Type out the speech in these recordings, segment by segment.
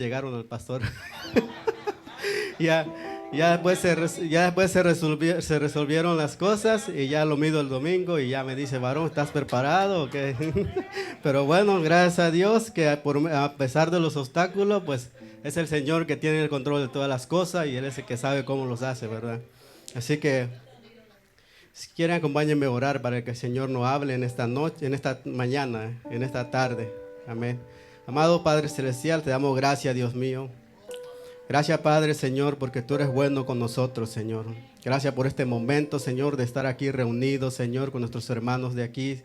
llegaron al pastor. ya, ya después se resolvieron las cosas y ya lo mido el domingo y ya me dice, varón, ¿estás preparado o qué? Pero bueno, gracias a Dios que a pesar de los obstáculos, pues es el Señor que tiene el control de todas las cosas y Él es el que sabe cómo los hace, ¿verdad? Así que si quieren acompáñenme a orar para que el Señor nos hable en esta noche, en esta mañana, en esta tarde. Amén. Amado Padre Celestial, te damos gracias, Dios mío. Gracias, Padre, Señor, porque tú eres bueno con nosotros, Señor. Gracias por este momento, Señor, de estar aquí reunidos, Señor, con nuestros hermanos de aquí.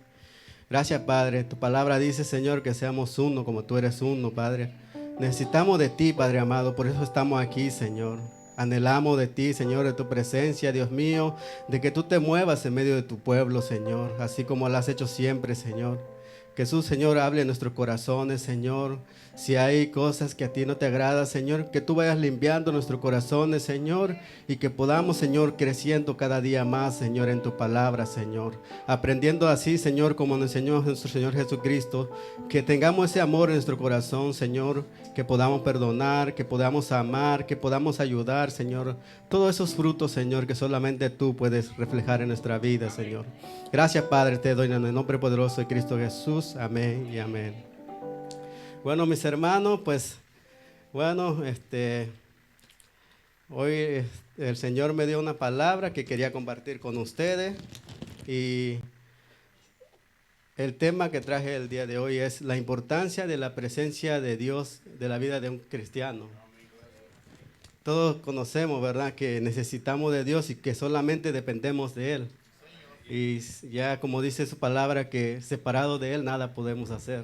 Gracias, Padre. Tu palabra dice, Señor, que seamos uno como tú eres uno, Padre. Necesitamos de ti, Padre amado, por eso estamos aquí, Señor. Anhelamos de ti, Señor, de tu presencia, Dios mío, de que tú te muevas en medio de tu pueblo, Señor, así como lo has hecho siempre, Señor. Que Jesús, Señor, hable en nuestros corazones, Señor. Si hay cosas que a ti no te agradan, Señor, que tú vayas limpiando nuestros corazones, Señor, y que podamos, Señor, creciendo cada día más, Señor, en tu palabra, Señor. Aprendiendo así, Señor, como nos enseñó nuestro Señor Jesucristo, que tengamos ese amor en nuestro corazón, Señor, que podamos perdonar, que podamos amar, que podamos ayudar, Señor. Todos esos frutos, Señor, que solamente tú puedes reflejar en nuestra vida, Señor. Gracias, Padre, te doy en el nombre poderoso de Cristo Jesús. Amén y amén. Bueno, mis hermanos, pues, bueno, hoy el Señor me dio una palabra que quería compartir con ustedes y el tema que traje el día de hoy es la importancia de la presencia de Dios de la vida de un cristiano. Todos conocemos, ¿verdad?, que necesitamos de Dios y que solamente dependemos de Él. Y ya como dice su palabra, que separado de Él nada podemos hacer.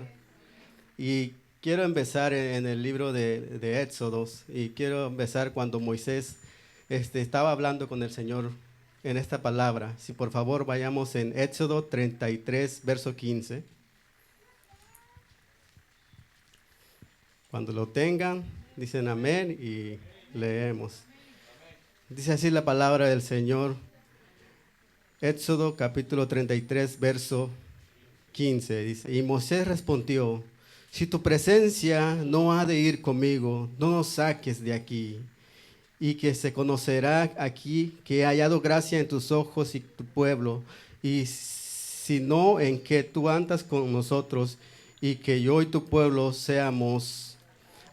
Y quiero empezar en el libro de Éxodos y quiero empezar cuando Moisés estaba hablando con el Señor en esta palabra. Si por favor vayamos en Éxodo 33, verso 15. Cuando lo tengan, dicen amén y leemos. Dice así la palabra del Señor. Éxodo capítulo 33, verso 15. Dice, y Moisés respondió, si tu presencia no ha de ir conmigo, no nos saques de aquí. Y que se conocerá aquí que he hallado gracia en tus ojos y tu pueblo, y si no, en que tú andas con nosotros, y que yo y tu pueblo seamos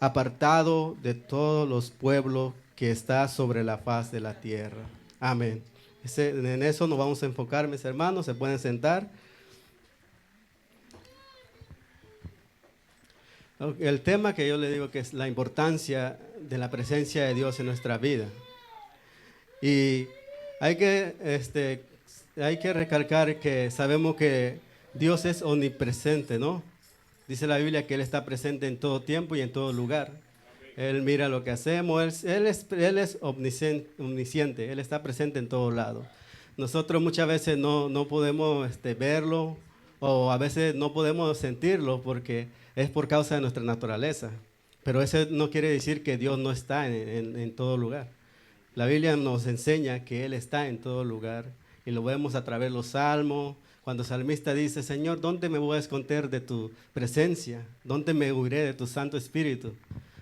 apartados de todos los pueblos que está sobre la faz de la tierra. Amén. En eso nos vamos a enfocar, mis hermanos, se pueden sentar. El tema que yo le digo que es la importancia de la presencia de Dios en nuestra vida. Y hay que recalcar que sabemos que Dios es omnipresente, ¿no? Dice la Biblia que Él está presente en todo tiempo y en todo lugar. Él mira lo que hacemos, Él es omnisciente, Él está presente en todo lado. Nosotros muchas veces no podemos verlo o a veces no podemos sentirlo porque es por causa de nuestra naturaleza. Pero eso no quiere decir que Dios no está en todo lugar. La Biblia nos enseña que Él está en todo lugar y lo vemos a través de los salmos. Cuando el salmista dice, Señor, ¿dónde me voy a esconder de tu presencia? ¿Dónde me huiré de tu Santo Espíritu?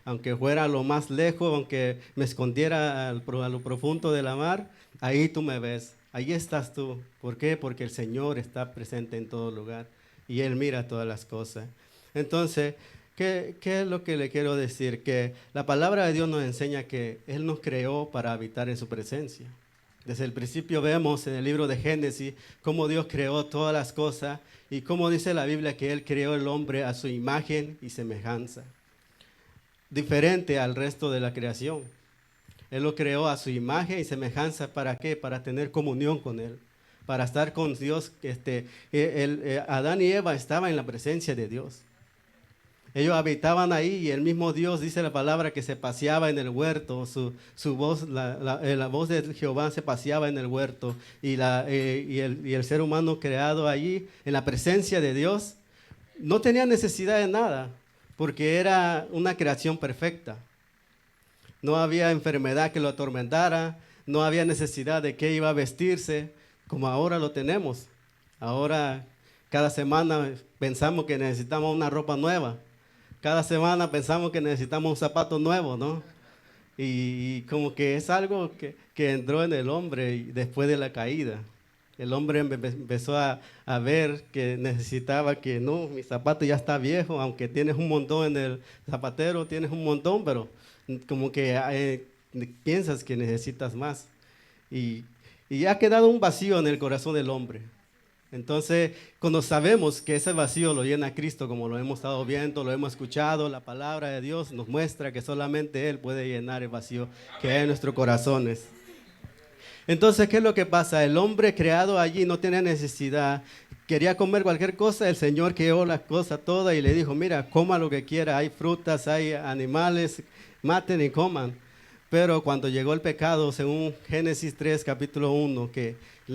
Aunque fuera a lo más lejos, aunque me escondiera a lo profundo de la mar, ahí tú me ves, ahí estás tú. ¿Por qué? Porque el Señor está presente en todo lugar y Él mira todas las cosas. Entonces, ¿qué es lo que le quiero decir? Que la palabra de Dios nos enseña que Él nos creó para habitar en su presencia. Desde el principio vemos en el libro de Génesis cómo Dios creó todas las cosas y cómo dice la Biblia que Él creó el hombre a su imagen y semejanza. Diferente al resto de la creación. Él lo creó a su imagen y semejanza. ¿Para qué? Para tener comunión con Él. Para estar con Dios. Adán y Eva estaban en la presencia de Dios. Ellos habitaban ahí y el mismo Dios, dice la palabra, que se paseaba en el huerto. Su voz, la voz de Jehová se paseaba en el huerto. Y el ser humano creado allí, en la presencia de Dios, no tenía necesidad de nada, porque era una creación perfecta. No había enfermedad que lo atormentara, no había necesidad de qué iba a vestirse, como ahora lo tenemos. Ahora, cada semana pensamos que necesitamos una ropa nueva. cada semana pensamos que necesitamos un zapato nuevo, ¿no? Y como que es algo que entró en el hombre después de la caída. El hombre empezó a ver que necesitaba que no, mi zapato ya está viejo, aunque tienes un montón en el zapatero, tienes un montón, pero como que piensas que necesitas más. Y, y ha quedado un vacío en el corazón del hombre. Entonces, cuando sabemos que ese vacío lo llena Cristo, como lo hemos estado viendo, lo hemos escuchado, la palabra de Dios nos muestra que solamente Él puede llenar el vacío que hay en nuestros corazones. Entonces, ¿qué es lo que pasa? El hombre creado allí no tenía necesidad, quería comer cualquier cosa, el Señor creó las cosas todas y le dijo, mira, coma lo que quiera, hay frutas, hay animales, maten y coman. Pero cuando llegó el pecado, según Génesis 3, capítulo 1, que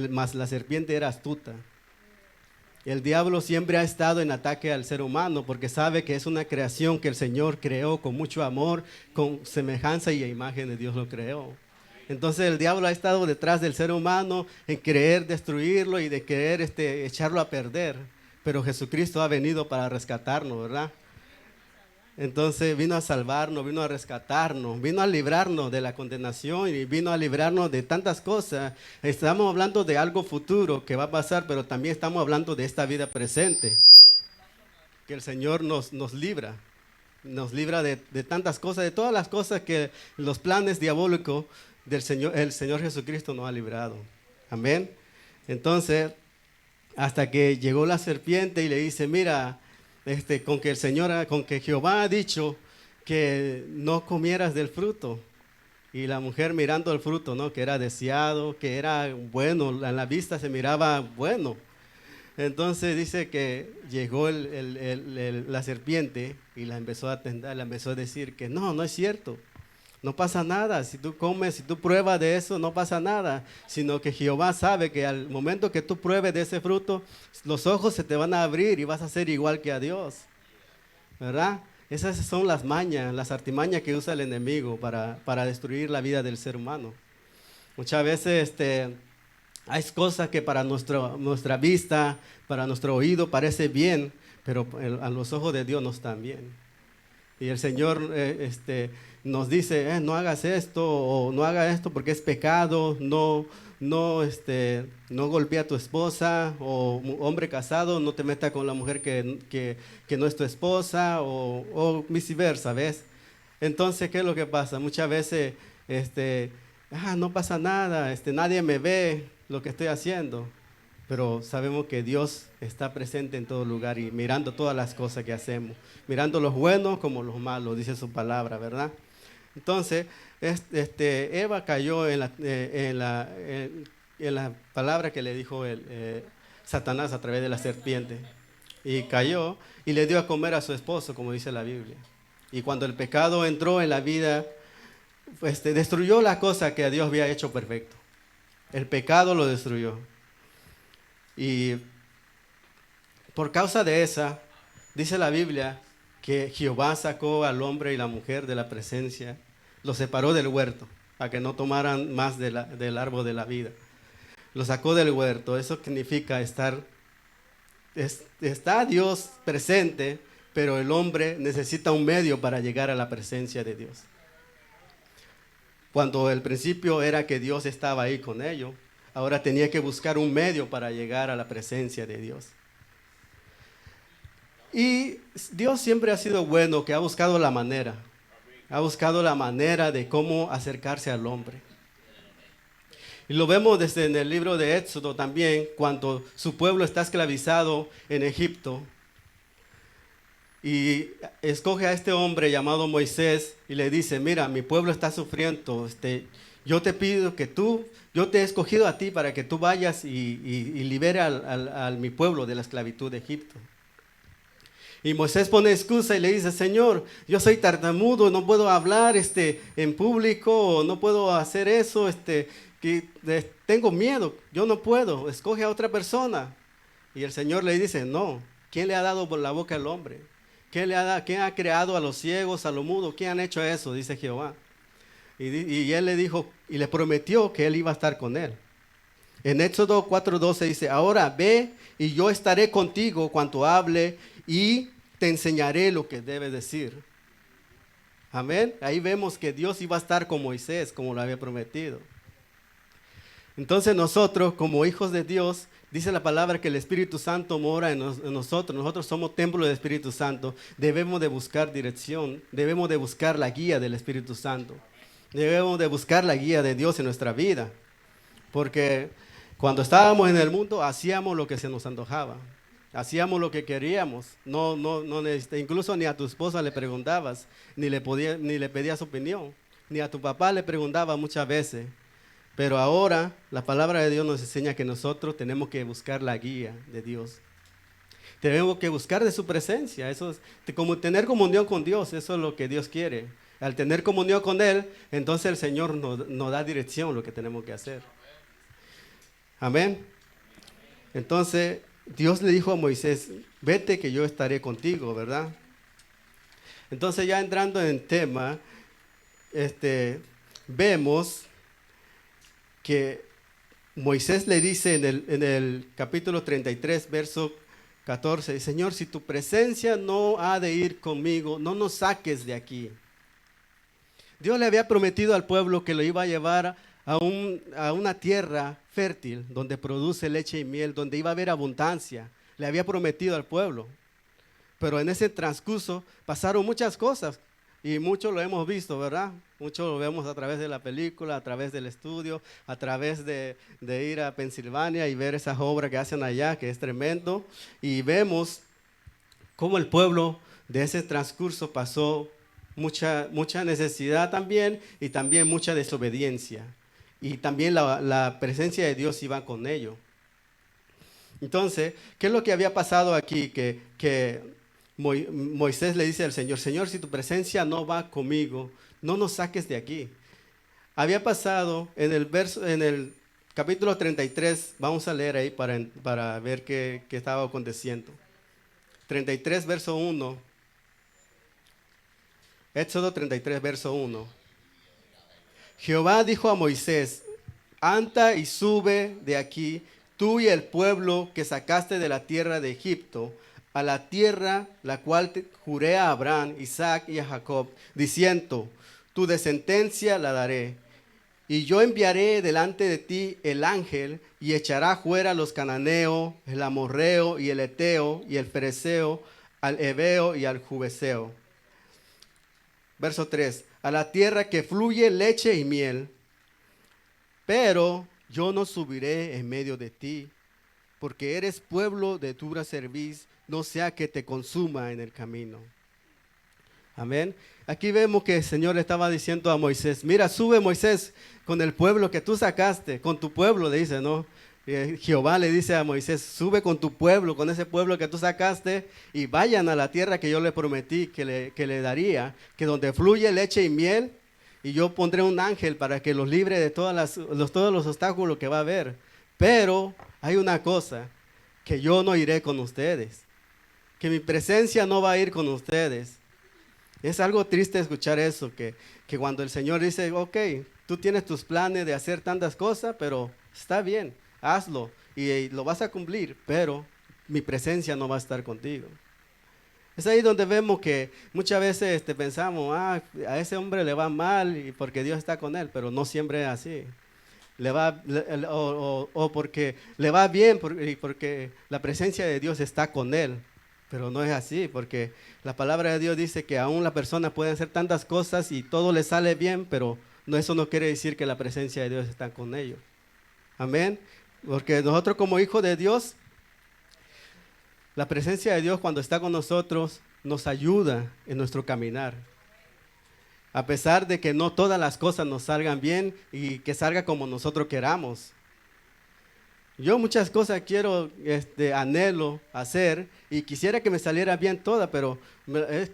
más la serpiente era astuta. El diablo siempre ha estado en ataque al ser humano porque sabe que es una creación que el Señor creó con mucho amor, con semejanza y a imagen de Dios lo creó. Entonces el diablo ha estado detrás del ser humano en querer destruirlo y de querer echarlo a perder. Pero Jesucristo ha venido para rescatarnos, ¿verdad? Entonces vino a salvarnos, vino a rescatarnos, vino a librarnos de la condenación y vino a librarnos de tantas cosas. Estamos hablando de algo futuro que va a pasar, pero también estamos hablando de esta vida presente. Que el Señor nos libra de tantas cosas, de todas las cosas que los planes diabólicos del Señor, el Señor Jesucristo nos ha librado. Amén. Entonces, hasta que llegó la serpiente y le dice, mira, con que Jehová ha dicho que no comieras del fruto. Y la mujer mirando el fruto, ¿no? Que era deseado, que era bueno, en la vista se miraba bueno. Entonces dice que llegó la serpiente y la empezó a tentar, la empezó a decir que no es cierto. No pasa nada, si tú comes, si tú pruebas de eso, no pasa nada, sino que Jehová sabe que al momento que tú pruebes de ese fruto, los ojos se te van a abrir y vas a ser igual que a Dios, ¿verdad? Esas son las mañas, las artimañas que usa el enemigo para destruir la vida del ser humano. Muchas veces hay cosas que para nuestra vista, para nuestro oído parece bien, pero a los ojos de Dios no están bien. Y el Señor nos dice, no hagas esto o no hagas esto porque es pecado, no golpea a tu esposa, o hombre casado, no te metas con la mujer que no es tu esposa, o viceversa, ¿ves? Entonces, ¿qué es lo que pasa? Muchas veces, no pasa nada, nadie me ve lo que estoy haciendo. Pero sabemos que Dios está presente en todo lugar y mirando todas las cosas que hacemos, mirando los buenos como los malos, dice su palabra, ¿verdad? Entonces, Eva cayó en la palabra que le dijo Satanás a través de la serpiente. Y cayó y le dio a comer a su esposo, como dice la Biblia. Y cuando el pecado entró en la vida, destruyó la cosa que Dios había hecho perfecto. El pecado lo destruyó. Y por causa de esa, dice la Biblia que Jehová sacó al hombre y la mujer de la presencia, los separó del huerto, para que no tomaran más del árbol de la vida. Lo sacó del huerto, eso significa está Dios presente, pero el hombre necesita un medio para llegar a la presencia de Dios. Cuando el principio era que Dios estaba ahí con ellos, ahora tenía que buscar un medio para llegar a la presencia de Dios. Y Dios siempre ha sido bueno, que ha buscado la manera de cómo acercarse al hombre. Y lo vemos desde en el libro de Éxodo también, cuando su pueblo está esclavizado en Egipto. Y escoge a este hombre llamado Moisés y le dice, mira, mi pueblo está sufriendo, yo te pido que yo te he escogido a ti para que tú vayas y libere a mi pueblo de la esclavitud de Egipto. Y Moisés pone excusa y le dice, Señor, yo soy tartamudo, no puedo hablar en público, no puedo hacer eso, tengo miedo, yo no puedo, escoge a otra persona. Y el Señor le dice, no, ¿quién le ha dado por la boca al hombre? ¿Quién ha creado a los ciegos, a los mudos? ¿Quién ha hecho eso? Dice Jehová. Y él le dijo, y le prometió que él iba a estar con él. En Éxodo 4:12 dice, ahora ve y yo estaré contigo cuanto hable y te enseñaré lo que debes decir. Amén. Ahí vemos que Dios iba a estar con Moisés, como lo había prometido. Entonces nosotros, como hijos de Dios, dice la palabra que el Espíritu Santo mora en nosotros. Nosotros somos templo del Espíritu Santo. Debemos de buscar dirección. Debemos de buscar la guía del Espíritu Santo. Debemos de buscar la guía de Dios en nuestra vida. Porque cuando estábamos en el mundo, hacíamos lo que se nos antojaba. Hacíamos lo que queríamos. Incluso ni a tu esposa le preguntabas, ni le pedías opinión. Ni a tu papá le preguntaba muchas veces. Pero ahora la palabra de Dios nos enseña que nosotros tenemos que buscar la guía de Dios. Tenemos que buscar de su presencia. Eso es como tener comunión con Dios. Eso es lo que Dios quiere. Al tener comunión con Él, entonces el Señor nos da dirección lo que tenemos que hacer. Amén. Entonces Dios le dijo a Moisés, vete que yo estaré contigo, ¿verdad? Entonces ya entrando en tema, vemos que Moisés le dice en el capítulo 33, verso 14, Señor, si tu presencia no ha de ir conmigo, no nos saques de aquí. Dios le había prometido al pueblo que lo iba a llevar a una tierra fértil, donde produce leche y miel, donde iba a haber abundancia. Le había prometido al pueblo. Pero en ese transcurso pasaron muchas cosas. Y mucho lo hemos visto, ¿verdad? Mucho lo vemos a través de la película, a través del estudio, a través de ir a Pensilvania y ver esas obras que hacen allá, que es tremendo. Y vemos cómo el pueblo de ese transcurso pasó mucha necesidad también y también mucha desobediencia. Y también la presencia de Dios iba con ello. Entonces, ¿qué es lo que había pasado aquí? Que Moisés le dice al Señor, Señor, si tu presencia no va conmigo, no nos saques de aquí. Había pasado en el capítulo 33, vamos a leer ahí para ver qué estaba aconteciendo. 33, verso 1. Éxodo 33, verso 1. Jehová dijo a Moisés, anda y sube de aquí, tú y el pueblo que sacaste de la tierra de Egipto, a la tierra la cual juré a Abraham, Isaac y a Jacob, diciendo, tu descendencia la daré. Y yo enviaré delante de ti el ángel, y echará fuera a los cananeos, el amorreo y el eteo y el fereceo, al heveo y al jubeseo. Verso 3, a la tierra que fluye leche y miel, pero yo no subiré en medio de ti, porque eres pueblo de dura cerviz, no sea que te consuma en el camino. Amén. Aquí vemos que el Señor le estaba diciendo a Moisés, mira, sube Moisés con el pueblo que tú sacaste, con tu pueblo, le dice, ¿no? Jehová le dice a Moisés, sube con tu pueblo, con ese pueblo que tú sacaste y vayan a la tierra que yo le prometí que le daría, que donde fluye leche y miel, y yo pondré un ángel para que los libre de todos los obstáculos que va a haber. Pero hay una cosa, que yo no iré con ustedes, que mi presencia no va a ir con ustedes. Es algo triste escuchar eso, que cuando el Señor dice, ok, tú tienes tus planes de hacer tantas cosas, pero está bien, hazlo y lo vas a cumplir, pero mi presencia no va a estar contigo. Es ahí donde vemos que muchas veces pensamos, a ese hombre le va mal y porque Dios está con él, pero no siempre es así. O porque le va bien porque la presencia de Dios está con él. Pero no es así, porque la palabra de Dios dice que aún la persona puede hacer tantas cosas y todo le sale bien, pero eso no quiere decir que la presencia de Dios está con ellos. Amén. Porque nosotros como hijos de Dios, la presencia de Dios cuando está con nosotros nos ayuda en nuestro caminar. A pesar de que no todas las cosas nos salgan bien y que salga como nosotros queramos. Yo muchas cosas quiero, anhelo hacer y quisiera que me saliera bien toda, pero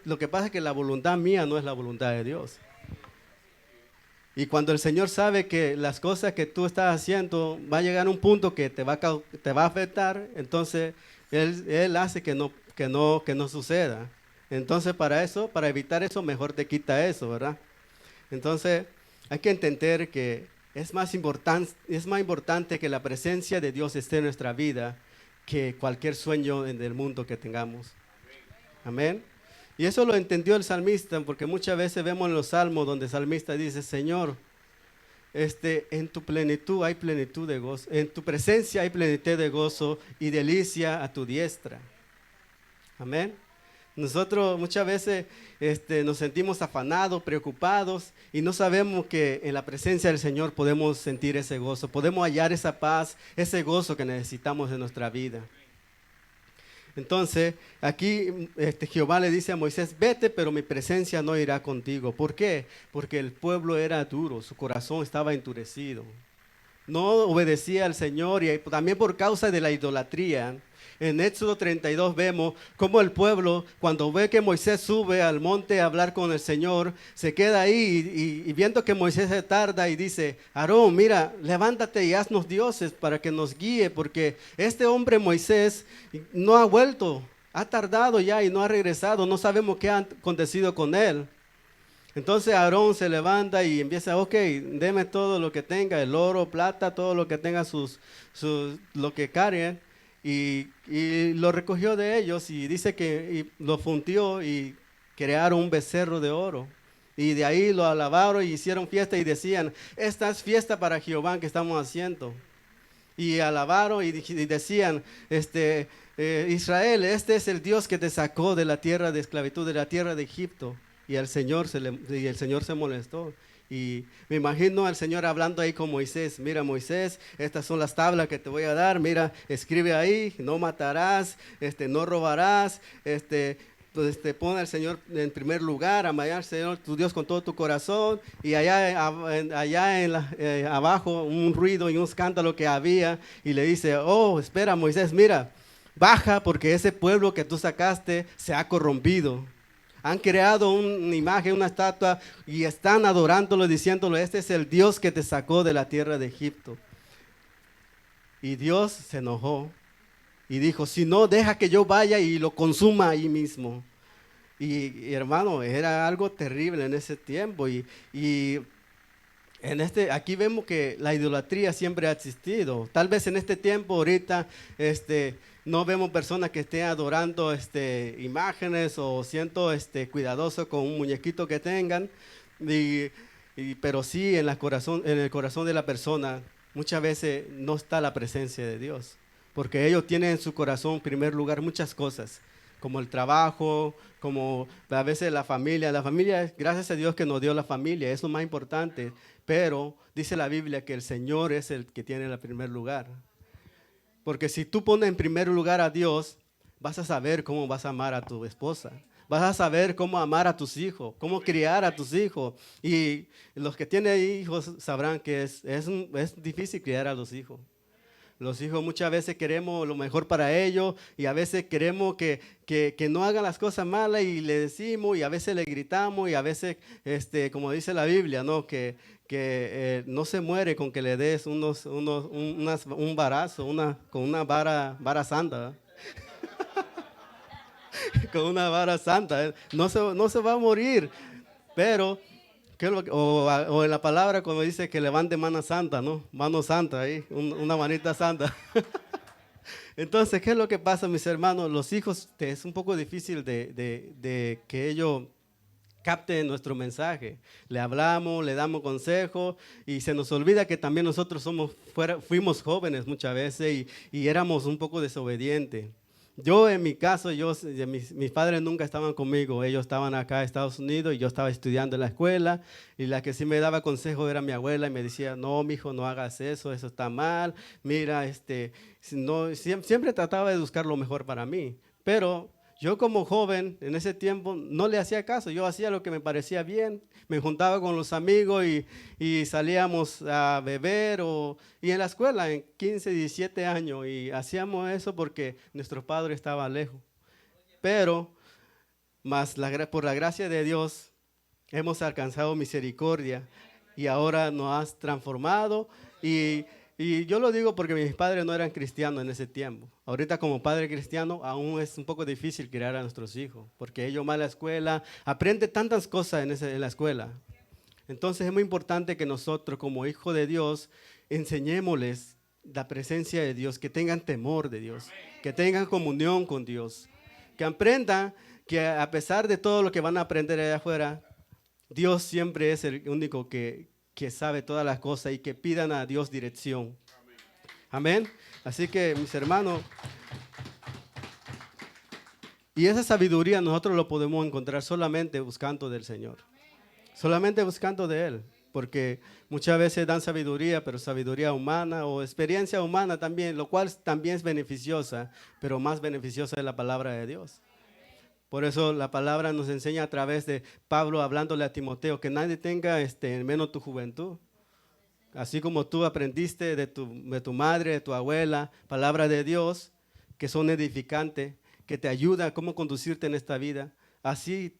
lo que pasa es que la voluntad mía no es la voluntad de Dios. Y cuando el Señor sabe que las cosas que tú estás haciendo va a llegar a un punto que te va a afectar, entonces Él hace que no suceda. Entonces para evitar eso, mejor te quita eso, ¿verdad? Entonces hay que entender que es más importante que la presencia de Dios esté en nuestra vida que cualquier sueño en el mundo que tengamos. Amén. Y eso lo entendió el salmista, porque muchas veces vemos en los salmos donde el salmista dice, Señor, en tu plenitud hay plenitud de gozo, en tu presencia hay plenitud de gozo y delicia a tu diestra. Amén. Nosotros muchas veces nos sentimos afanados, preocupados y no sabemos que en la presencia del Señor podemos sentir ese gozo, podemos hallar esa paz, ese gozo que necesitamos en nuestra vida. Entonces, aquí Jehová le dice a Moisés, vete, pero mi presencia no irá contigo. ¿Por qué? Porque el pueblo era duro, su corazón estaba endurecido. No obedecía al Señor y también por causa de la idolatría. En Éxodo 32 vemos cómo el pueblo, cuando ve que Moisés sube al monte a hablar con el Señor, se queda ahí y viendo que Moisés se tarda y dice, Aarón, mira, levántate y haznos dioses para que nos guíe, porque este hombre Moisés no ha vuelto, ha tardado ya y no ha regresado, no sabemos qué ha acontecido con él. Entonces Aarón se levanta y empieza, ok, deme todo lo que tenga, el oro, plata, todo lo que tenga lo que carguen. Y lo recogió de ellos y dice que lo fundió y crearon un becerro de oro. Y de ahí lo alabaron y hicieron fiesta y decían, esta es fiesta para Jehová que estamos haciendo. Y alabaron y decían, Israel, este es el Dios que te sacó de la tierra de esclavitud, de la tierra de Egipto. Y el Señor se molestó. Y me imagino al Señor hablando ahí con Moisés. Mira, Moisés, estas son las tablas que te voy a dar. Mira, escribe ahí, no matarás, no robarás, pon al Señor en primer lugar, amar al Señor tu Dios con todo tu corazón. Y abajo un ruido y un escándalo que había. Y le dice, oh, espera Moisés, mira, baja porque ese pueblo que tú sacaste se ha corrompido. Han creado una imagen, una estatua y están adorándolo, diciéndolo, este es el Dios que te sacó de la tierra de Egipto. Y Dios se enojó y dijo, si no, deja que yo vaya y lo consuma ahí mismo. Y hermano, era algo terrible en ese tiempo. Y aquí vemos que la idolatría siempre ha existido. Tal vez en este tiempo, ahorita, no vemos personas que estén adorando imágenes o siendo cuidadosos con un muñequito que tengan, pero sí en el corazón de la persona muchas veces no está la presencia de Dios, porque ellos tienen en su corazón en primer lugar muchas cosas, como el trabajo, como a veces la familia, gracias a Dios que nos dio la familia, es lo más importante, pero dice la Biblia que el Señor es el que tiene el primer lugar. Porque si tú pones en primer lugar a Dios, vas a saber cómo vas a amar a tu esposa. Vas a saber cómo amar a tus hijos, cómo criar a tus hijos. Y los que tienen hijos sabrán que es difícil criar a los hijos. Los hijos muchas veces queremos lo mejor para ellos y a veces queremos que no hagan las cosas malas y le decimos y a veces le gritamos y a veces, como dice la Biblia, ¿no? Que no se muere con que le des un barazo, con una vara santa. Con una vara santa. No se va a morir, pero... o en la palabra cuando dice que levante mano santa, ¿no? Mano santa ahí, una manita santa. Entonces, ¿qué es lo que pasa, mis hermanos? Los hijos, es un poco difícil de que ellos capten nuestro mensaje. Le hablamos, le damos consejos y se nos olvida que también nosotros fuimos jóvenes muchas veces y éramos un poco desobedientes. Yo en mi caso, mis padres nunca estaban conmigo, ellos estaban acá en Estados Unidos y yo estaba estudiando en la escuela y la que sí me daba consejo era mi abuela y me decía, no, mijo, no hagas eso está mal, mira, no, siempre trataba de buscar lo mejor para mí, pero yo como joven en ese tiempo no le hacía caso, yo hacía lo que me parecía bien, me juntaba con los amigos y salíamos a beber y en la escuela en 15, 17 años y hacíamos eso porque nuestro padre estaba lejos. Pero por la gracia de Dios hemos alcanzado misericordia y ahora nos has transformado y yo lo digo porque mis padres no eran cristianos en ese tiempo. Ahorita como padre cristiano aún es un poco difícil criar a nuestros hijos, porque ellos van a la escuela, aprenden tantas cosas en la escuela. Entonces es muy importante que nosotros como hijos de Dios enseñémosles la presencia de Dios, que tengan temor de Dios, que tengan comunión con Dios, que aprendan que a pesar de todo lo que van a aprender allá afuera, Dios siempre es el único que sabe todas las cosas y que pidan a Dios dirección. Amén. Así que, mis hermanos, y esa sabiduría nosotros lo podemos encontrar solamente buscando del Señor. Solamente buscando de Él. Porque muchas veces dan sabiduría, pero sabiduría humana o experiencia humana también, lo cual también es beneficiosa, pero más beneficiosa es la palabra de Dios. Por eso la palabra nos enseña a través de Pablo hablándole a Timoteo que nadie tenga en menos tu juventud. Así como tú aprendiste de tu madre, de tu abuela, palabra de Dios, que son edificantes, que te ayudan a cómo conducirte en esta vida. Así,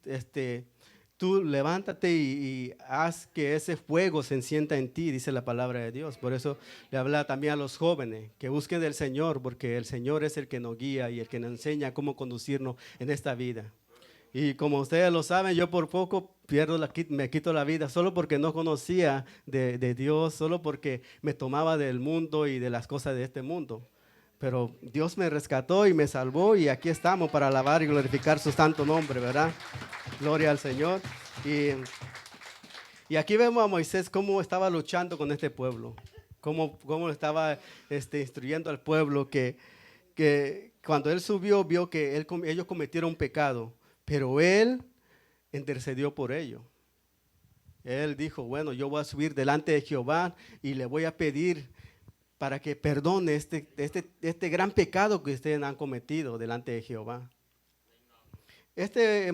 tú levántate y haz que ese fuego se encienda en ti, dice la palabra de Dios. Por eso le habla también a los jóvenes, que busquen del Señor, porque el Señor es el que nos guía y el que nos enseña cómo conducirnos en esta vida. Y como ustedes lo saben, yo por poco me quito la vida solo porque no conocía de Dios, solo porque me tomaba del mundo y de las cosas de este mundo. Pero Dios me rescató y me salvó y aquí estamos para alabar y glorificar su santo nombre, ¿verdad? Gloria al Señor. Y aquí vemos a Moisés cómo estaba luchando con este pueblo, cómo estaba instruyendo al pueblo que cuando él subió vio que ellos cometieron pecado, pero él intercedió por ellos. Él dijo, bueno, yo voy a subir delante de Jehová y le voy a pedir para que perdone este gran pecado que ustedes han cometido delante de Jehová.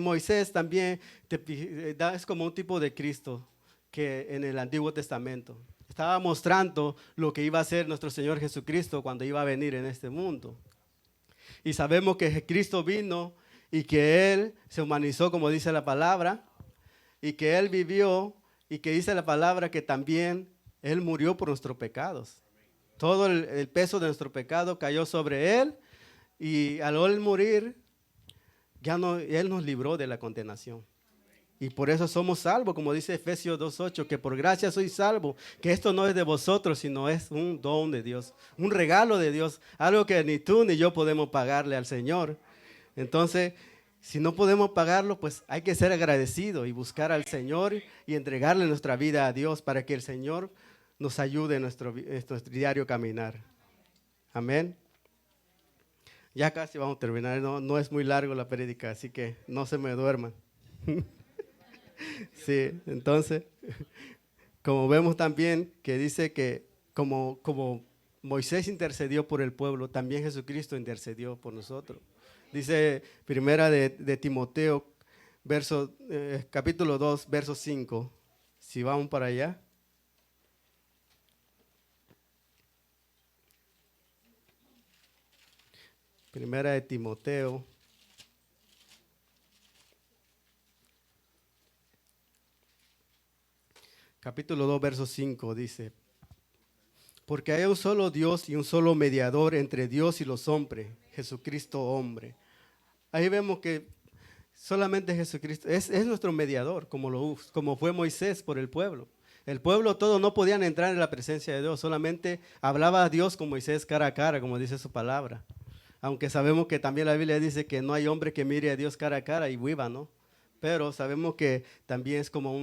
Moisés también es como un tipo de Cristo que en el Antiguo Testamento estaba mostrando lo que iba a hacer nuestro Señor Jesucristo cuando iba a venir en este mundo. Y sabemos que Cristo vino y que Él se humanizó, como dice la palabra, y que Él vivió y que dice la palabra que también Él murió por nuestros pecados. Todo el peso de nuestro pecado cayó sobre Él y al Él morir, Él nos libró de la condenación. Y por eso somos salvos, como dice Efesios 2:8, que por gracia sois salvos, que esto no es de vosotros, sino es un don de Dios, un regalo de Dios, algo que ni tú ni yo podemos pagarle al Señor. Entonces, si no podemos pagarlo, pues hay que ser agradecido y buscar al Señor y entregarle nuestra vida a Dios para que el Señor nos ayude en nuestro diario caminar. Amén. Ya casi vamos a terminar, no es muy largo la prédica, así que no se me duerman. Sí, entonces, como vemos también que dice que como Moisés intercedió por el pueblo, también Jesucristo intercedió por nosotros. Dice primera de Timoteo, capítulo 2, verso 5. Si vamos para allá. Primera de Timoteo. Capítulo 2, verso 5 dice, porque hay un solo Dios y un solo mediador entre Dios y los hombres, Jesucristo hombre. Ahí vemos que solamente Jesucristo es nuestro mediador, como fue Moisés por el pueblo. El pueblo todo no podían entrar en la presencia de Dios, solamente hablaba a Dios con Moisés cara a cara, como dice su palabra. Aunque sabemos que también la Biblia dice que no hay hombre que mire a Dios cara a cara y viva, ¿no? Pero sabemos que también es como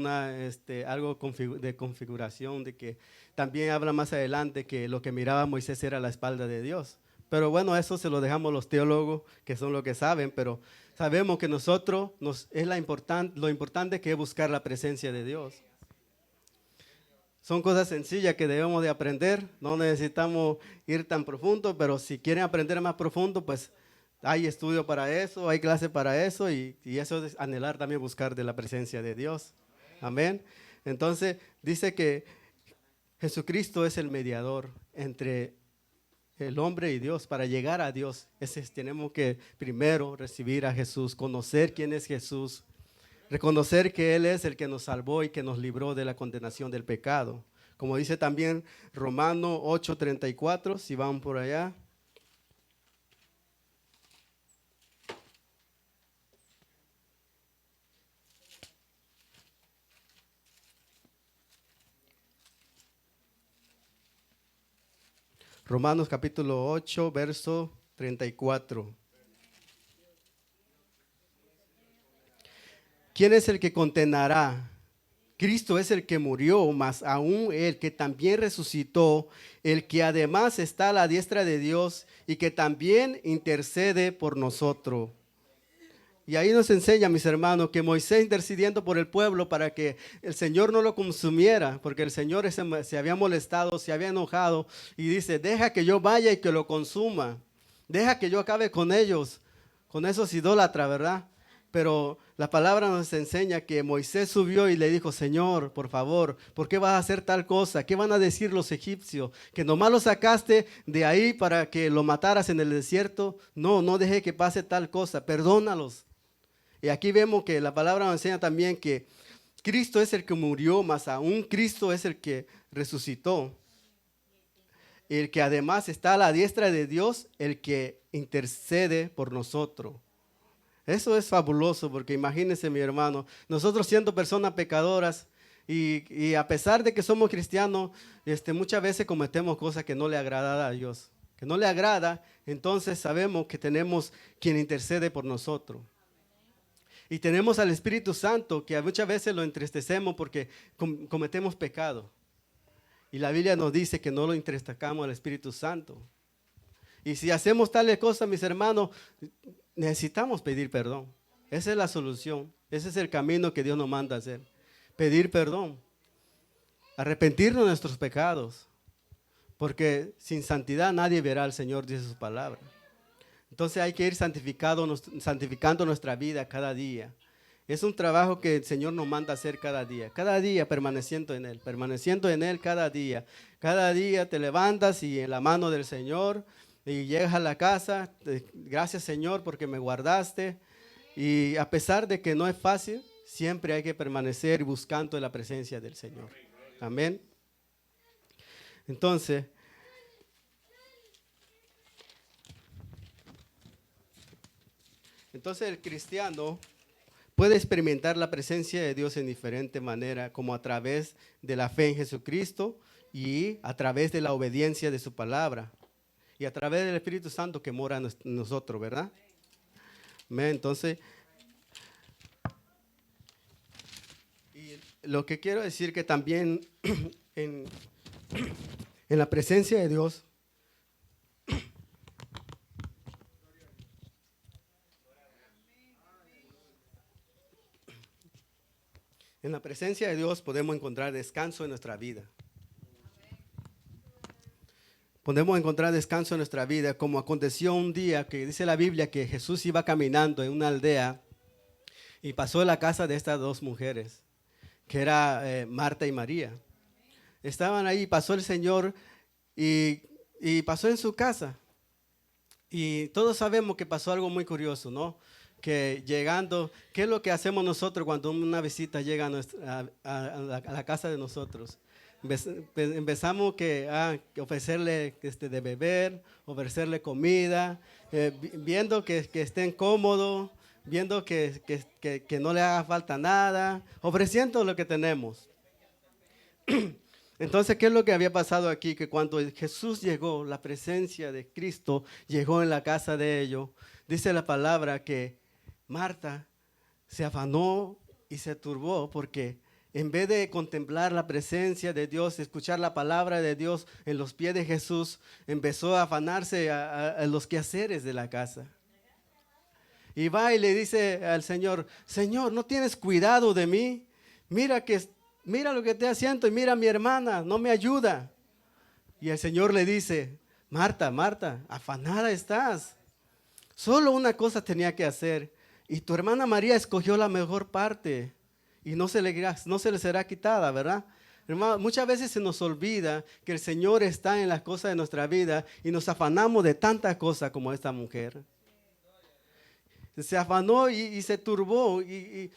algo de configuración, de que también habla más adelante que lo que miraba Moisés era la espalda de Dios. Pero bueno, eso se lo dejamos los teólogos, que son los que saben, pero sabemos que lo importante que es buscar la presencia de Dios. Son cosas sencillas que debemos de aprender, no necesitamos ir tan profundo, pero si quieren aprender más profundo, pues hay estudio para eso, hay clase para eso y eso es anhelar también buscar de la presencia de Dios. Amén. Entonces dice que Jesucristo es el mediador entre el hombre y Dios. Para llegar a Dios, tenemos que primero recibir a Jesús, conocer quién es Jesús, reconocer que Él es el que nos salvó y que nos libró de la condenación del pecado. Como dice también Romanos 8:34, si van por allá. Romanos capítulo 8, verso 34. ¿quién es el que condenará? Cristo es el que murió, mas aún el que también resucitó, el que además está a la diestra de Dios y que también intercede por nosotros. Y ahí nos enseña, mis hermanos, que Moisés intercediendo por el pueblo para que el Señor no lo consumiera, porque el Señor se había molestado, se había enojado, y dice, deja que yo vaya y que lo consuma, deja que yo acabe con ellos, con esos idólatras, ¿verdad? Pero la palabra nos enseña que Moisés subió y le dijo, Señor, por favor, ¿por qué vas a hacer tal cosa? ¿Qué van a decir los egipcios? ¿Que nomás lo sacaste de ahí para que lo mataras en el desierto? No, no deje que pase tal cosa, perdónalos. Y aquí vemos que la palabra nos enseña también que Cristo es el que murió, más aún Cristo es el que resucitó. El que además está a la diestra de Dios, el que intercede por nosotros. Eso es fabuloso, porque imagínense, mi hermano, nosotros siendo personas pecadoras y a pesar de que somos cristianos, muchas veces cometemos cosas que no le agradan a Dios. Que no le agrada, entonces sabemos que tenemos quien intercede por nosotros. Y tenemos al Espíritu Santo que muchas veces lo entristecemos porque cometemos pecado. Y la Biblia nos dice que no lo entristezcamos al Espíritu Santo. Y si hacemos tales cosas, mis hermanos, necesitamos pedir perdón. Esa es la solución. Ese es el camino que Dios nos manda a hacer. Pedir perdón. Arrepentirnos de nuestros pecados. Porque sin santidad nadie verá al Señor, dice su palabra. Entonces hay que ir santificando nuestra vida cada día. Es un trabajo que el Señor nos manda a hacer cada día permaneciendo en Él cada día. Cada día te levantas y en la mano del Señor y llegas a la casa, gracias Señor porque me guardaste. Y a pesar de que no es fácil, siempre hay que permanecer buscando la presencia del Señor. Amén. Entonces, el cristiano puede experimentar la presencia de Dios en diferente manera, como a través de la fe en Jesucristo y a través de la obediencia de su palabra y a través del Espíritu Santo que mora en nosotros, ¿verdad? Entonces, y lo que quiero decir que también en la presencia de Dios, en la presencia de Dios podemos encontrar descanso en nuestra vida. Podemos encontrar descanso en nuestra vida, como aconteció un día que dice la Biblia que Jesús iba caminando en una aldea y pasó en la casa de estas dos mujeres, que era Marta y María. Estaban ahí, pasó el Señor y pasó en su casa. Y todos sabemos que pasó algo muy curioso, ¿no? Que llegando, ¿qué es lo que hacemos nosotros cuando una visita llega a la casa de nosotros? Empezamos que ofrecerle de beber, ofrecerle comida, viendo que estén cómodos, viendo que no le haga falta nada, ofreciendo lo que tenemos. Entonces, ¿qué es lo que había pasado aquí? Que cuando Jesús llegó, la presencia de Cristo llegó en la casa de ellos, dice la palabra que Marta se afanó y se turbó porque en vez de contemplar la presencia de Dios, escuchar la palabra de Dios en los pies de Jesús, empezó a afanarse a los quehaceres de la casa. Y va y le dice al Señor, Señor, ¿no tienes cuidado de mí? Mira lo que estoy haciendo y mira a mi hermana, no me ayuda. Y el Señor le dice, Marta, Marta, afanada estás. Solo una cosa tenía que hacer. Y tu hermana María escogió la mejor parte y no se le será quitada, ¿verdad? Hermano, muchas veces se nos olvida que el Señor está en las cosas de nuestra vida y nos afanamos de tantas cosas como esta mujer. Se afanó y se turbó y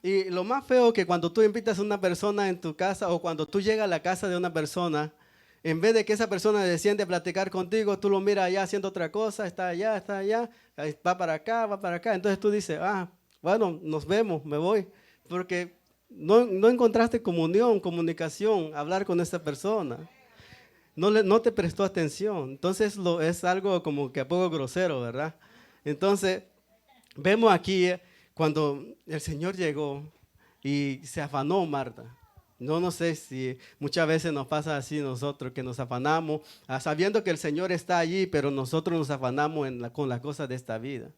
lo más feo que cuando tú invitas a una persona en tu casa o cuando tú llegas a la casa de una persona, en vez de que esa persona desciende a platicar contigo, tú lo miras allá haciendo otra cosa, está allá, va para acá. Entonces tú dices, bueno, nos vemos, me voy. Porque no encontraste comunicación, hablar con esa persona. No te prestó atención. Entonces es algo como que a poco grosero, ¿verdad? Entonces, vemos aquí cuando el Señor llegó y se afanó Marta. No sé si muchas veces nos pasa así nosotros, que nos afanamos sabiendo que el Señor está allí, pero nosotros nos afanamos con las cosas de esta vida.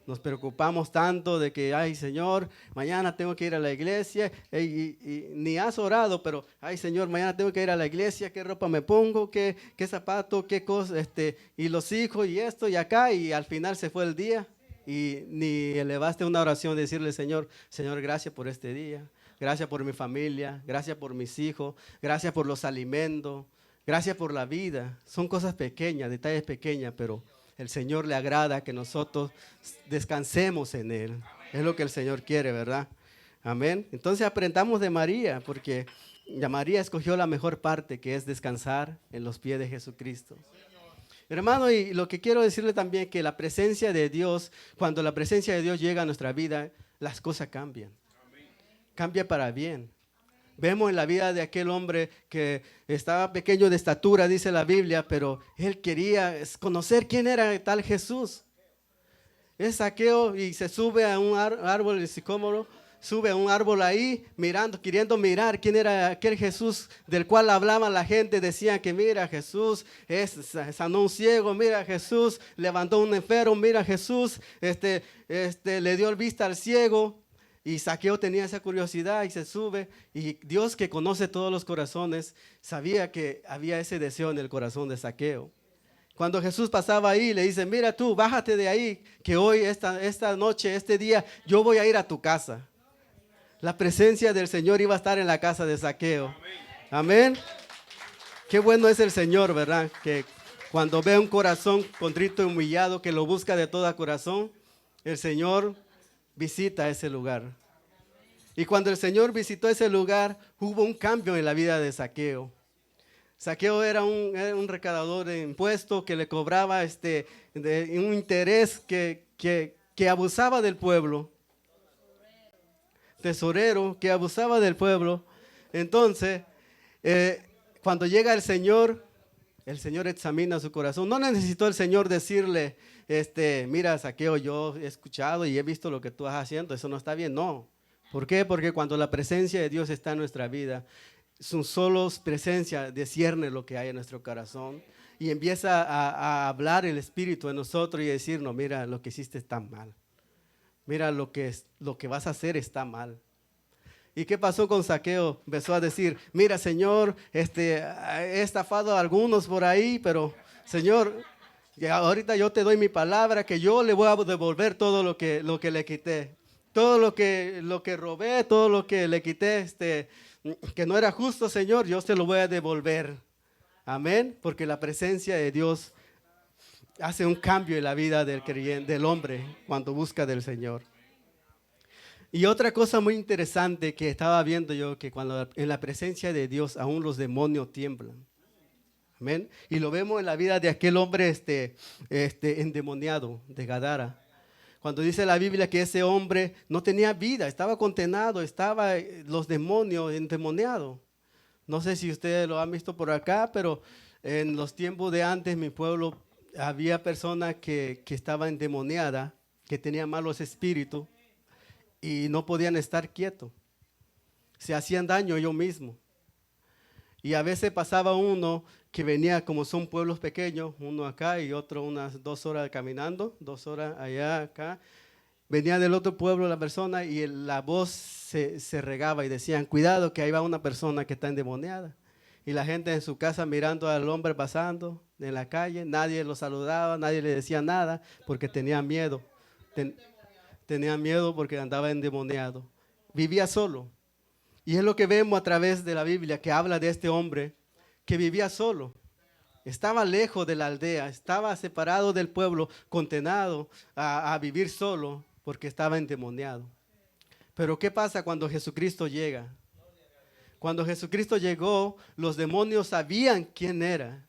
Nos preocupamos tanto de que, ay Señor, mañana tengo que ir a la iglesia, y ni has orado, pero, ay Señor, mañana tengo que ir a la iglesia, qué ropa me pongo, qué zapato, qué cosa, y los hijos, y esto, y acá, y al final se fue el día, y ni elevaste una oración, decirle, Señor, gracias por este día. Gracias por mi familia, gracias por mis hijos, gracias por los alimentos, gracias por la vida. Son cosas pequeñas, detalles pequeños, pero el Señor le agrada que nosotros descansemos en Él. Es lo que el Señor quiere, ¿verdad? Amén. Entonces aprendamos de María, porque María escogió la mejor parte, que es descansar en los pies de Jesucristo. Hermano, y lo que quiero decirle también es que la presencia de Dios, cuando la presencia de Dios llega a nuestra vida, las cosas cambian. Cambia para bien. Vemos en la vida de aquel hombre que estaba pequeño de estatura, dice la Biblia, pero él quería conocer quién era tal Jesús. Es Zaqueo y se sube a un árbol de sicómoro, sube a un árbol ahí, queriendo mirar quién era aquel Jesús del cual hablaba la gente. Decían que mira, Jesús sanó un ciego, mira, Jesús levantó un enfermo, mira, Jesús le dio vista al ciego. Y Zaqueo tenía esa curiosidad y se sube, y Dios, que conoce todos los corazones, sabía que había ese deseo en el corazón de Zaqueo. Cuando Jesús pasaba ahí, le dice, mira tú, bájate de ahí, que hoy, esta noche, este día, yo voy a ir a tu casa. La presencia del Señor iba a estar en la casa de Zaqueo. Amén. Qué bueno es el Señor, ¿verdad? Que cuando ve un corazón contrito y humillado, que lo busca de todo corazón, el Señor visita ese lugar. Y cuando el Señor visitó ese lugar, hubo un cambio en la vida de Zaqueo. Zaqueo era un recaudador de impuestos que le cobraba un interés que abusaba del pueblo. Tesorero que abusaba del pueblo. Entonces, cuando llega el Señor examina su corazón. No necesitó el Señor decirle, mira, Zaqueo, yo he escuchado y he visto lo que tú estás haciendo, eso no está bien. No. ¿Por qué? Porque cuando la presencia de Dios está en nuestra vida, su solo presencia discierne lo que hay en nuestro corazón y empieza a hablar el Espíritu en nosotros y decirnos, mira, lo que hiciste está mal. Mira, lo que vas a hacer está mal. ¿Y qué pasó con Zaqueo? Empezó a decir, mira, Señor, he estafado a algunos por ahí, pero Señor, ahorita yo te doy mi palabra que yo le voy a devolver todo lo que le quité. Todo lo que robé, todo lo que le quité, que no era justo, Señor, yo se lo voy a devolver. Amén, porque la presencia de Dios hace un cambio en la vida del creyente, del hombre, cuando busca del Señor. Y otra cosa muy interesante que estaba viendo yo, que cuando en la presencia de Dios aún los demonios tiemblan. Amén. Y lo vemos en la vida de aquel hombre endemoniado de Gadara. Cuando dice la Biblia que ese hombre no tenía vida, estaba condenado, estaba los demonios endemoniados. No sé si ustedes lo han visto por acá, pero en los tiempos de antes, mi pueblo, había personas que estaban endemoniadas, que tenían malos espíritus y no podían estar quietos. Se hacían daño ellos mismos. Y a veces pasaba uno que venía, como son pueblos pequeños, uno acá y otro unas 2 horas caminando, 2 horas allá, acá. Venía del otro pueblo la persona y la voz se regaba y decían, cuidado que ahí va una persona que está endemoniada. Y la gente en su casa mirando al hombre pasando en la calle, nadie lo saludaba, nadie le decía nada porque tenía miedo. Tenía miedo porque andaba endemoniado. Vivía solo. Y es lo que vemos a través de la Biblia, que habla de este hombre que vivía solo. Estaba lejos de la aldea, estaba separado del pueblo, condenado a vivir solo porque estaba endemoniado. Pero ¿qué pasa cuando Jesucristo llega? Cuando Jesucristo llegó, los demonios sabían quién era.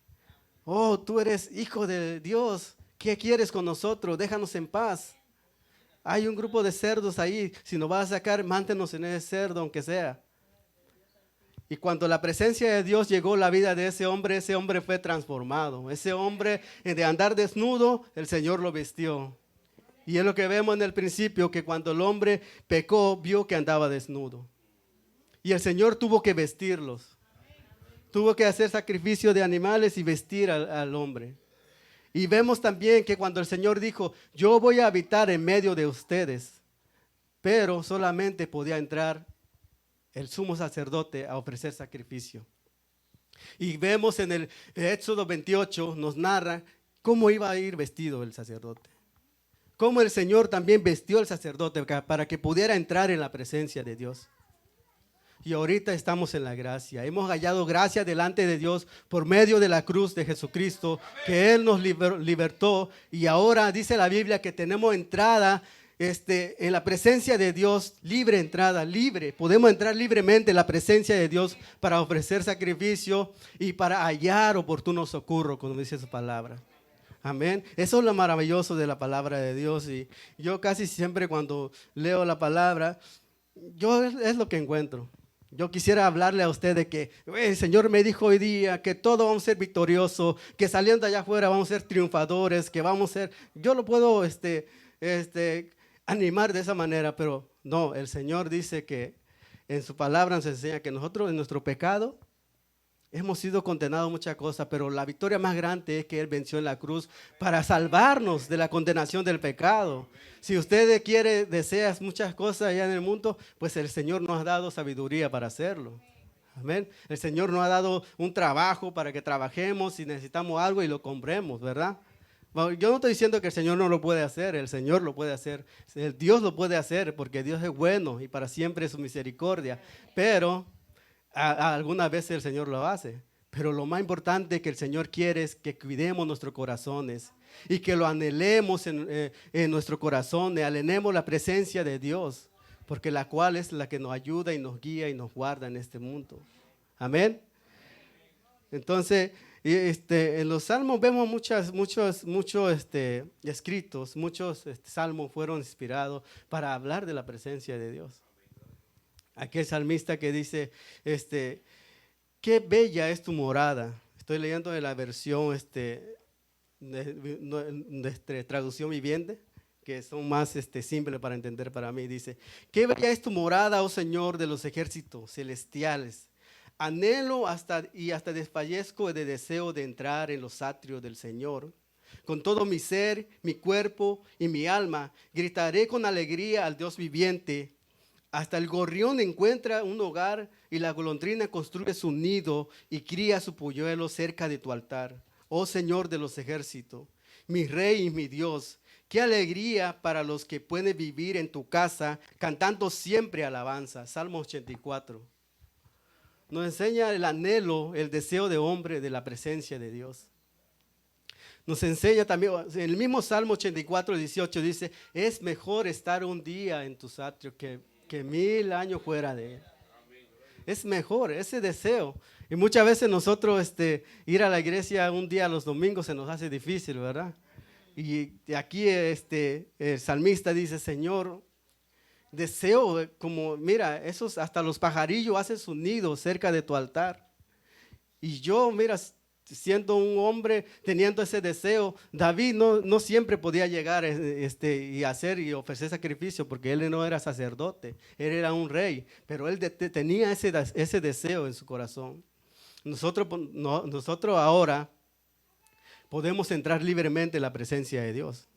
Oh, tú eres hijo de Dios. ¿Qué quieres con nosotros? Déjanos en paz. Hay un grupo de cerdos ahí. Si nos vas a sacar, mántenos en ese cerdo, aunque sea. Y cuando la presencia de Dios llegó a la vida de ese hombre fue transformado. Ese hombre, de andar desnudo, el Señor lo vistió. Y es lo que vemos en el principio, que cuando el hombre pecó, vio que andaba desnudo. Y el Señor tuvo que vestirlos. Tuvo que hacer sacrificio de animales y vestir al hombre. Y vemos también que cuando el Señor dijo, yo voy a habitar en medio de ustedes, pero solamente podía entrar el sumo sacerdote a ofrecer sacrificio. Y vemos en el Éxodo 28, nos narra cómo iba a ir vestido el sacerdote. Cómo el Señor también vestió al sacerdote para que pudiera entrar en la presencia de Dios. Y ahorita estamos en la gracia. Hemos hallado gracia delante de Dios por medio de la cruz de Jesucristo, que Él nos libertó. Y ahora dice la Biblia que tenemos entrada en la presencia de Dios, libre entrada, libre. Podemos entrar libremente en la presencia de Dios para ofrecer sacrificio y para hallar oportuno socorro, como dice su palabra. Amén. Eso es lo maravilloso de la palabra de Dios. Y yo casi siempre cuando leo la palabra, yo es lo que encuentro. Yo quisiera hablarle a usted de que el Señor me dijo hoy día que todos vamos a ser victoriosos, que saliendo allá afuera vamos a ser triunfadores, que vamos a ser... Yo lo puedo animar de esa manera, pero no, el Señor dice que en su palabra nos enseña que nosotros en nuestro pecado hemos sido condenados a muchas cosas, pero la victoria más grande es que Él venció en la cruz para salvarnos de la condenación del pecado. Si usted desea muchas cosas allá en el mundo, pues el Señor nos ha dado sabiduría para hacerlo. Amén. El Señor nos ha dado un trabajo para que trabajemos si necesitamos algo y lo compremos, ¿verdad? Yo no estoy diciendo que el Señor no lo puede hacer, el Señor lo puede hacer, el Dios lo puede hacer porque Dios es bueno y para siempre es su misericordia, pero algunas veces el Señor lo hace. Pero lo más importante que el Señor quiere es que cuidemos nuestros corazones y que lo anhelemos en nuestro corazón, anhelemos la presencia de Dios, porque la cual es la que nos ayuda y nos guía y nos guarda en este mundo. Amén. Entonces, en los salmos vemos muchos escritos, muchos salmos fueron inspirados para hablar de la presencia de Dios. Aquel salmista que dice, qué bella es tu morada. Estoy leyendo de la versión de traducción viviente, que son más simples para entender para mí. Dice, qué bella es tu morada, oh Señor de los ejércitos celestiales. Anhelo hasta desfallezco de deseo de entrar en los atrios del Señor. Con todo mi ser, mi cuerpo y mi alma, gritaré con alegría al Dios viviente. Hasta el gorrión encuentra un hogar y la golondrina construye su nido y cría su polluelo cerca de tu altar. Oh Señor de los ejércitos, mi Rey y mi Dios, qué alegría para los que pueden vivir en tu casa cantando siempre alabanza. Salmo 84. Nos enseña el anhelo, el deseo de hombre de la presencia de Dios. Nos enseña también, en el mismo Salmo 84, 18 dice, es mejor estar un día en tus atrios que 1000 años fuera de él. Es mejor ese deseo. Y muchas veces nosotros ir a la iglesia un día los domingos se nos hace difícil, ¿verdad? Y aquí el salmista dice, Señor, deseo como, mira, esos hasta los pajarillos hacen su nido cerca de tu altar. Y yo, mira, siendo un hombre, teniendo ese deseo, David no siempre podía llegar y hacer y ofrecer sacrificio porque él no era sacerdote, él era un rey, pero él tenía ese deseo en su corazón. Nosotros ahora podemos entrar libremente en la presencia de Dios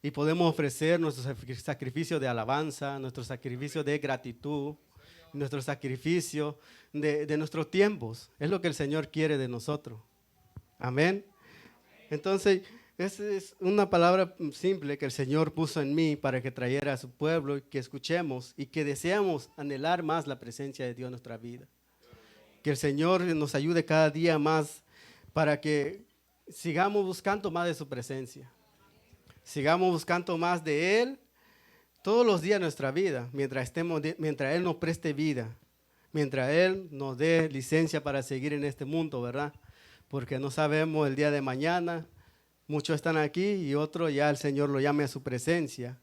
y podemos ofrecer nuestro sacrificio de alabanza, nuestro sacrificio de gratitud, nuestro sacrificio de nuestros tiempos. Es lo que el Señor quiere de nosotros. Amén. Entonces, esa es una palabra simple que el Señor puso en mí para que trayera a su pueblo y que escuchemos y que deseamos anhelar más la presencia de Dios en nuestra vida. Que el Señor nos ayude cada día más para que sigamos buscando más de su presencia. Sigamos buscando más de Él todos los días de nuestra vida, mientras Él nos preste vida, mientras Él nos dé licencia para seguir en este mundo, ¿verdad? Porque no sabemos el día de mañana, muchos están aquí y otros ya el Señor lo llame a su presencia.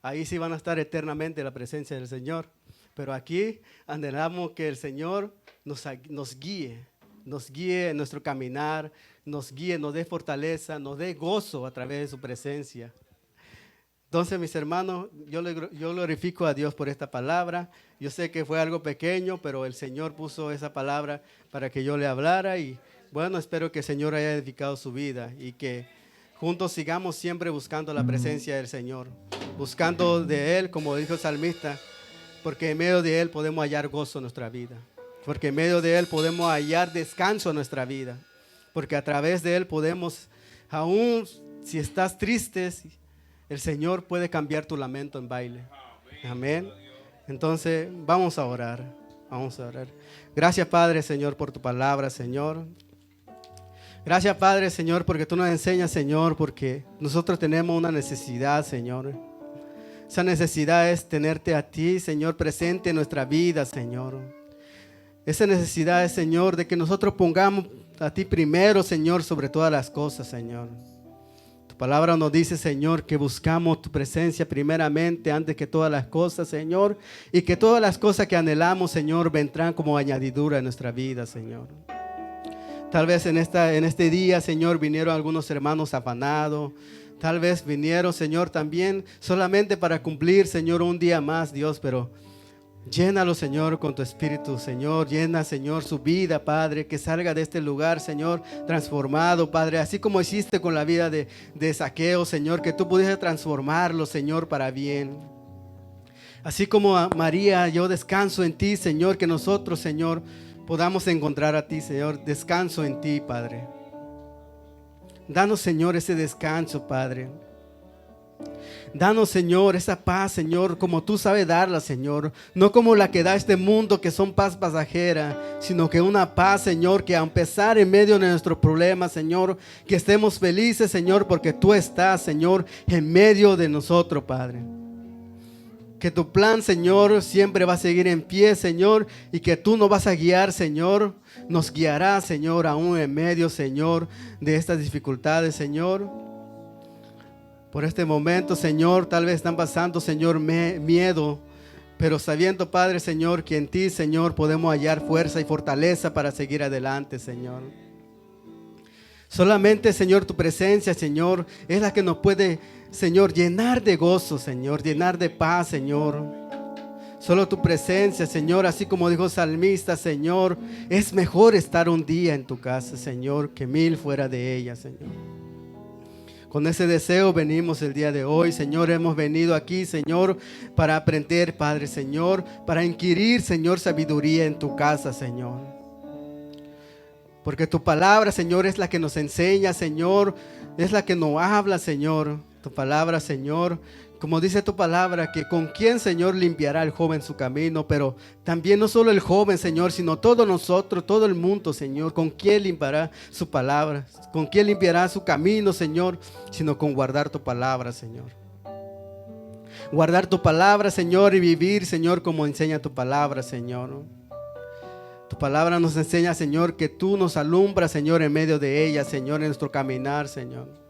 Ahí sí van a estar eternamente en la presencia del Señor. Pero aquí anhelamos que el Señor nos guíe en nuestro caminar, nos guíe, nos dé fortaleza, nos dé gozo a través de su presencia. Entonces, mis hermanos, yo glorifico a Dios por esta palabra. Yo sé que fue algo pequeño, pero el Señor puso esa palabra para que yo le hablara. Y bueno, espero que el Señor haya edificado su vida y que juntos sigamos siempre buscando la presencia del Señor, buscando de Él, como dijo el salmista, porque en medio de Él podemos hallar gozo en nuestra vida, porque en medio de Él podemos hallar descanso en nuestra vida, porque a través de Él podemos, aún si estás triste, el Señor puede cambiar tu lamento en baile. Amén. Entonces, vamos a orar. Vamos a orar. Gracias, Padre, Señor, por tu palabra, Señor. Gracias, Padre, Señor, porque tú nos enseñas, Señor, porque nosotros tenemos una necesidad, Señor. Esa necesidad es tenerte a ti, Señor, presente en nuestra vida, Señor. Esa necesidad es, Señor, de que nosotros pongamos a ti primero, Señor, sobre todas las cosas, Señor. Palabra nos dice, Señor, que buscamos tu presencia primeramente antes que todas las cosas, Señor, y que todas las cosas que anhelamos, Señor, vendrán como añadidura en nuestra vida, Señor. Tal vez en este día, Señor, vinieron algunos hermanos afanados. Tal vez vinieron, Señor, también solamente para cumplir, Señor, un día más, Dios, pero llénalo, Señor, con tu espíritu, Señor. Llena, Señor, su vida, Padre, que salga de este lugar, Señor, transformado, Padre. Así como hiciste con la vida de Zaqueo, Señor, que tú pudiste transformarlo, Señor, para bien. Así como a María, yo descanso en ti, Señor, que nosotros, Señor, podamos encontrar a ti, Señor. Descanso en ti, Padre. Danos, Señor, ese descanso, Padre. Danos, Señor, esa paz, Señor, como tú sabes darla, Señor. No como la que da este mundo, que son paz pasajera, sino que una paz, Señor, que a pesar en medio de nuestros problemas, Señor, que estemos felices, Señor, porque tú estás, Señor, en medio de nosotros, Padre. Que tu plan, Señor, siempre va a seguir en pie, Señor, y que tú nos vas a guiar, Señor. Nos guiarás, Señor, aún en medio, Señor, de estas dificultades, Señor. Por este momento, Señor, tal vez están pasando, Señor, miedo, pero sabiendo, Padre, Señor, que en ti, Señor, podemos hallar fuerza y fortaleza para seguir adelante, Señor. Solamente, Señor, tu presencia, Señor, es la que nos puede, Señor, llenar de gozo, Señor, llenar de paz, Señor. Solo tu presencia, Señor, así como dijo el salmista, Señor, es mejor estar un día en tu casa, Señor, que 1000 fuera de ella, Señor. Con ese deseo venimos el día de hoy, Señor. Hemos venido aquí, Señor, para aprender, Padre, Señor, para inquirir, Señor, sabiduría en tu casa, Señor. Porque tu palabra, Señor, es la que nos enseña, Señor, es la que nos habla, Señor. Tu palabra, Señor, como dice tu palabra, que con quién, Señor, limpiará el joven su camino, pero también no solo el joven, Señor, sino todos nosotros, todo el mundo, Señor. ¿Con quién limpiará su palabra? ¿Con quién limpiará su camino, Señor? Sino con guardar tu palabra, Señor. Guardar tu palabra, Señor, y vivir, Señor, como enseña tu palabra, Señor. Tu palabra nos enseña, Señor, que tú nos alumbras, Señor, en medio de ella, Señor, en nuestro caminar, Señor.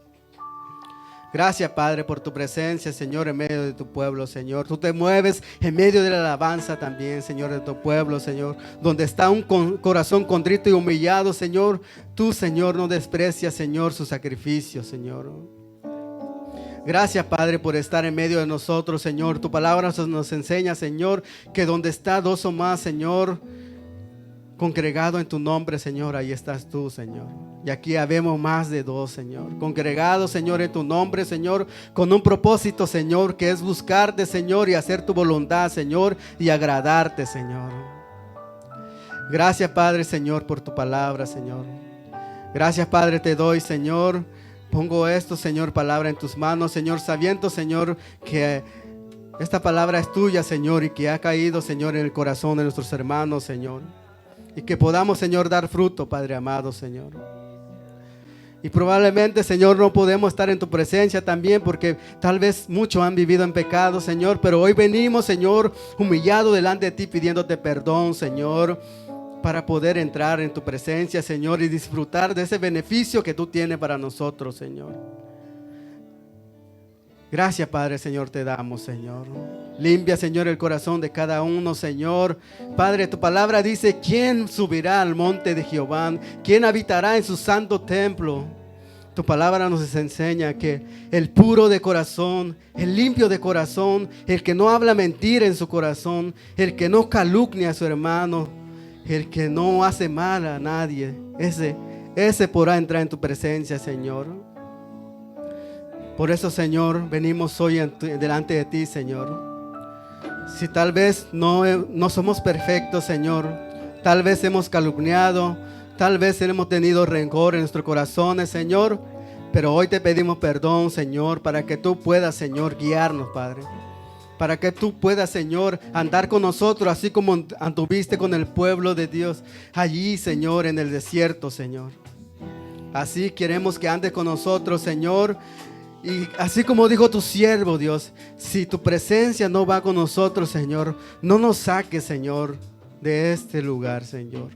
Gracias, Padre, por tu presencia, Señor, en medio de tu pueblo, Señor. Tú te mueves en medio de la alabanza también, Señor, de tu pueblo, Señor. Donde está un corazón contrito y humillado, Señor. Tú, Señor, no desprecias, Señor, su sacrificio, Señor. Gracias, Padre, por estar en medio de nosotros, Señor. Tu palabra nos enseña, Señor, que donde está 2 o más, Señor, congregado en tu nombre, Señor, ahí estás tú, Señor. Y aquí habemos más de 2, Señor. Congregados, Señor, en tu nombre, Señor, con un propósito, Señor, que es buscarte, Señor, y hacer tu voluntad, Señor, y agradarte, Señor. Gracias, Padre, Señor, por tu palabra, Señor. Gracias, Padre, te doy, Señor. Pongo esto, Señor, palabra en tus manos, Señor, sabiendo, Señor, que esta palabra es tuya, Señor, y que ha caído, Señor, en el corazón de nuestros hermanos, Señor. Y que podamos, Señor, dar fruto, Padre amado, Señor. Y probablemente, Señor, no podemos estar en tu presencia también porque tal vez muchos han vivido en pecado, Señor. Pero hoy venimos, Señor, humillados delante de ti, pidiéndote perdón, Señor, para poder entrar en tu presencia, Señor, y disfrutar de ese beneficio que tú tienes para nosotros, Señor. Gracias, Padre, Señor, te damos, Señor. Limpia, Señor, el corazón de cada uno, Señor. Padre, tu palabra dice: ¿quién subirá al monte de Jehová? ¿Quién habitará en su santo templo? Tu palabra nos enseña que el puro de corazón, el limpio de corazón, el que no habla mentira en su corazón, el que no calumnia a su hermano, el que no hace mal a nadie, ese podrá entrar en tu presencia, Señor. Por eso, Señor, venimos hoy delante de ti, Señor. Si tal vez no somos perfectos, Señor, tal vez hemos calumniado, tal vez hemos tenido rencor en nuestros corazones, Señor, pero hoy te pedimos perdón, Señor, para que tú puedas, Señor, guiarnos, Padre. Para que tú puedas, Señor, andar con nosotros, así como anduviste con el pueblo de Dios allí, Señor, en el desierto, Señor. Así queremos que andes con nosotros, Señor. Y así como dijo tu siervo, Dios, si tu presencia no va con nosotros, Señor, no nos saques, Señor, de este lugar, Señor.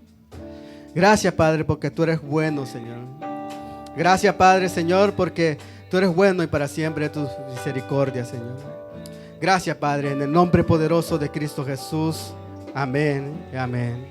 Gracias, Padre, porque tú eres bueno, Señor. Gracias, Padre, Señor, porque tú eres bueno y para siempre tu misericordia, Señor. Gracias, Padre, en el nombre poderoso de Cristo Jesús. Amén y amén.